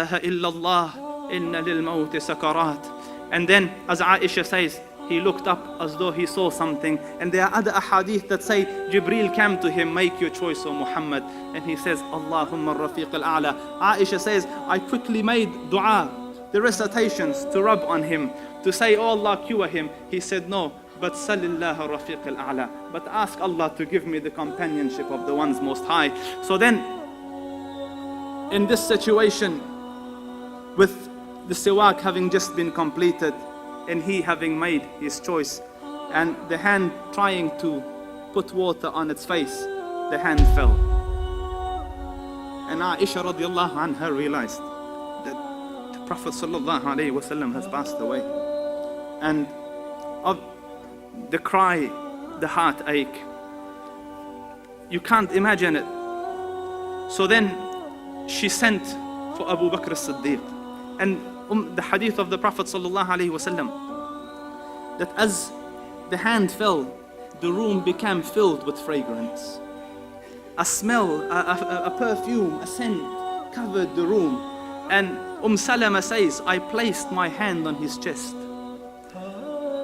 ilaha illallah, inna lil mawti sakarat. And then, as Aisha says, he looked up as though he saw something. And there are other ahadith that say, Jibreel came to him, make your choice, O Muhammad. And he says, Allahumma rafiq al-a'la. Aisha says, I quickly made dua, the recitations to rub on him, to say, oh Allah, cure him. He said, no, but salillah rafiq al-a'la. But ask Allah to give me the companionship of the ones most high. So then, in this situation, with the siwak having just been completed, and he having made his choice, and the hand trying to put water on its face, the hand fell. And Aisha radiallahu anha realized that the Prophet sallallahu alaihi wasallam has passed away. And of the cry, the heartache, you can't imagine it. So then she sent for Abu Bakr as-Siddiq. And the hadith of the Prophet sallallahu alaihi wasallam, that as the hand fell, the room became filled with fragrance. A smell, a perfume, a scent covered the room. And Salama says, I placed my hand on his chest,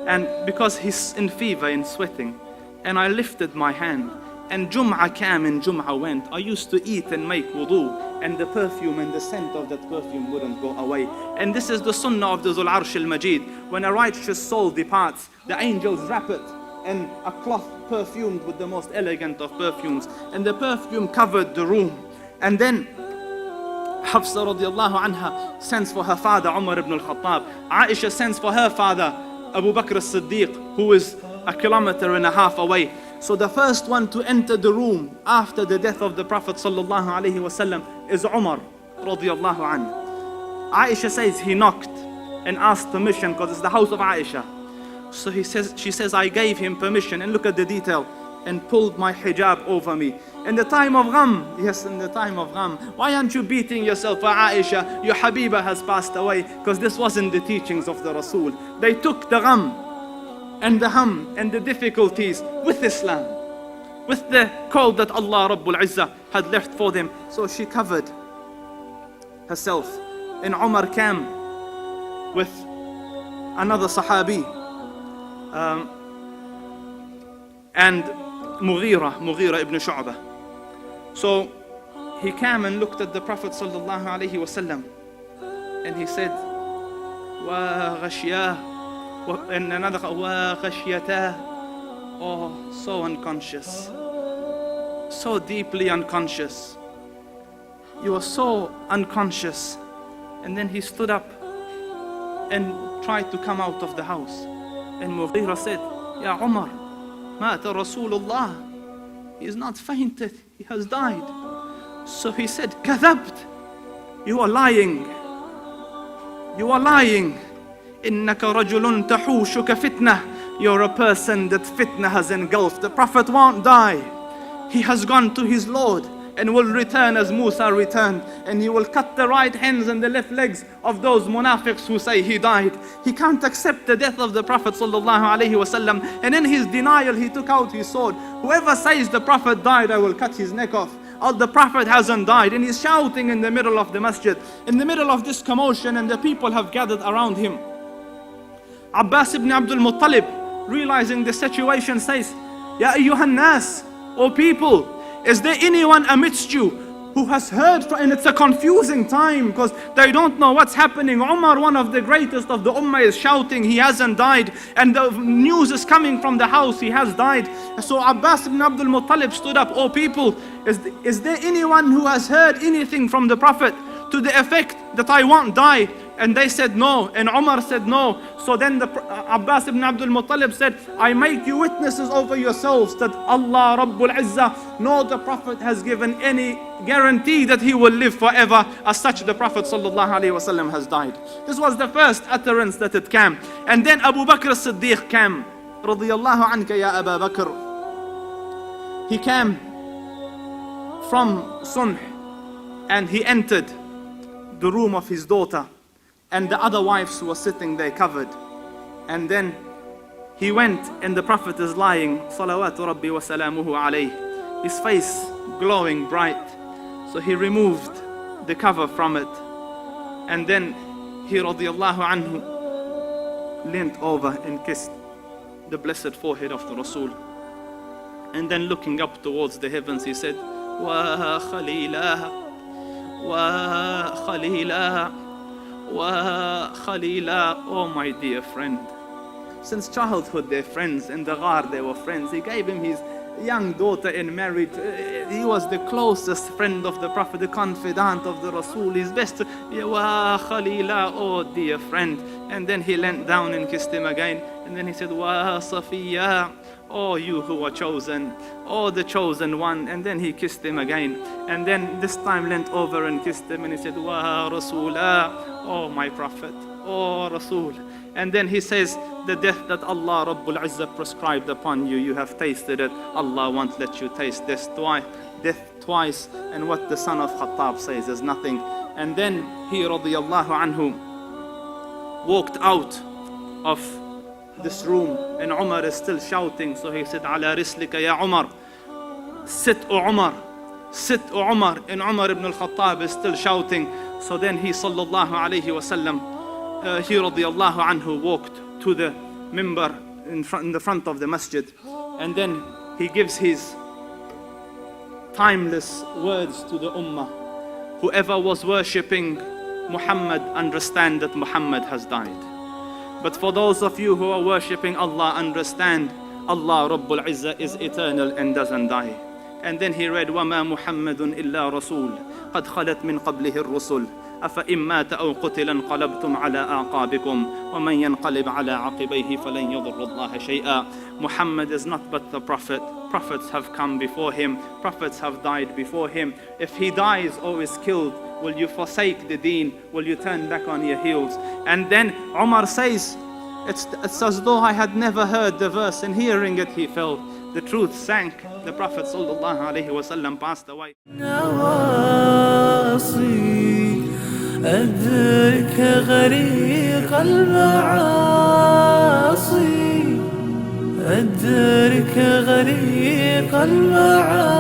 and because he's in fever and sweating, and I lifted my hand, and Jum'ah came and Jum'ah went. I used to eat and make wudu, and the perfume and the scent of that perfume wouldn't go away. And this is the sunnah of the Zul Arsh al-Majid. When a righteous soul departs, the angels wrap it in a cloth perfumed with the most elegant of perfumes, and the perfume covered the room. And then Hafsa radiallahu anha sends for her father Umar ibn al-Khattab. Aisha sends for her father Abu Bakr as-Siddiq, who is 1.5 kilometers away. So the first one to enter the room after the death of the Prophet sallallahu alaihi wasallam is Umar radiallahu anhu. Aisha says he knocked and asked permission because it's the house of Aisha. So she says, I gave him permission, and look at the detail, and pulled my hijab over me. In the time of gham, yes, in the time of gham. Why aren't you beating yourself for Aisha? Your Habiba has passed away, because this wasn't the teachings of the Rasul. They took the gham and the hum and the difficulties with Islam, with the call that Allah Rabbul Izzah had left for them. So she covered herself. And Umar came with another Sahabi, and Mughira ibn Shu'bah. So he came and looked at the Prophet sallallahu alaihi wasallam, and he said, wa ghashiyah, and another, wa ghashiyatah. Oh, so unconscious, so deeply unconscious. You are so unconscious. And then he stood up and tried to come out of the house. And Mughira said, Ya Umar, mata Rasulullah. He is not fainted, he has died. So he said, Kadhabt, you are lying. You are lying. Innaka rajulun tahushuka fitnah. You're a person that fitna has engulfed. The Prophet won't die. He has gone to his Lord and will return as Musa returned, and he will cut the right hands and the left legs of those munafiqs who say he died. He can't accept the death of the Prophet sallallahu alaihi wasallam, and in his denial he took out his sword. Whoever says the Prophet died, I will cut his neck off. Or the Prophet hasn't died. And he's shouting in the middle of the masjid, in the middle of this commotion, and the people have gathered around him. Abbas ibn Abdul Muttalib, realizing the situation, says, Ya ayyuhan nas, O people, is there anyone amidst you who has heard? And it's a confusing time because they don't know what's happening. Umar, one of the greatest of the ummah, is shouting he hasn't died, and the news is coming from the house he has died. So Abbas ibn Abdul Muttalib stood up, O people, is there anyone who has heard anything from the Prophet to the effect that I won't die? And they said no, and Umar said no. So then Abbas ibn Abdul Muttalib said, I make you witnesses over yourselves that Allah Rabbul Izzah, no, the Prophet has given any guarantee that he will live forever. As such, the Prophet sallallahu alaihi wasallam has died. This was the first utterance that it came. And then Abu Bakr as-Siddiq came, radiyallahu anka ya Abu Bakr. He came from Sunh, and he entered the room of his daughter, and the other wives who were sitting there covered. And then he went, and the Prophet is lying, salawatu rabbi wa salamuhu alayh, his face glowing bright. So he removed the cover from it, And then he radiallahu anhu leant over and kissed the blessed forehead of the Rasul. And then looking up towards the heavens, he said, Wa Khalilah, Wa Khalilah, Wa Khalilah. Oh my dear friend. Since childhood they're friends. In the Ghar they were friends. He gave him his young daughter in marriage. He was the closest friend of the Prophet, the confidant of the Rasul, his best. Wa Khalilah, oh dear friend. And then he leant down and kissed him again. And then he said, Wa Safiya, oh you who are chosen, oh the chosen one. And then he kissed him again. And then this time leant over and kissed him and he said, Wa Rasulah, oh my Prophet, oh Rasul. And then he says, the death that Allah Rabbul Izzah prescribed upon you, you have tasted it. Allah won't let you taste this death twice. And what the son of Khattab says is nothing. And then he radiallahu anhu walked out of this room and Umar is still shouting. So he said, Ala rislika ya Umar, sit O Umar, sit O Umar. And Umar ibn al-Khattab is still shouting. So then he sallallahu alayhi wasallam, he radiallahu anhu walked to the mimbar in the front of the masjid, and then he gives his timeless words to the ummah. Whoever was worshipping Muhammad, understand that Muhammad has died. But for those of you who are worshipping Allah, understand Allah Rabbul Izzah is eternal and doesn't die. And then he read, وَمَا مُحَمَّدٌ إِلَّا رَسُولٌ قَدْ خَلَتْ مِنْ قَبْلِهِ الرُّسُلُ أَفَإِنْ مَاتَ أَوْ قُتِلَ انقَلَبْتُمْ عَلَىٰ أَعْقَابِكُمْ وَمَنْ يَنْقَلِبْ عَلَىٰ عَقِبَيْهِ فَلَنْ يَضُرَّ اللَّهَ شَيْئًا. Muhammad is not but the Prophet. Prophets have come before him. Prophets have died before him. If he dies or is killed, will you forsake the deen? Will you turn back on your heels? And then Umar says, it's as though I had never heard the verse, and hearing it he felt the truth sank. The Prophet sallallahu alaihi wasallam passed away. أدرك غريق المعاصي، أدرك غريق المعاصي.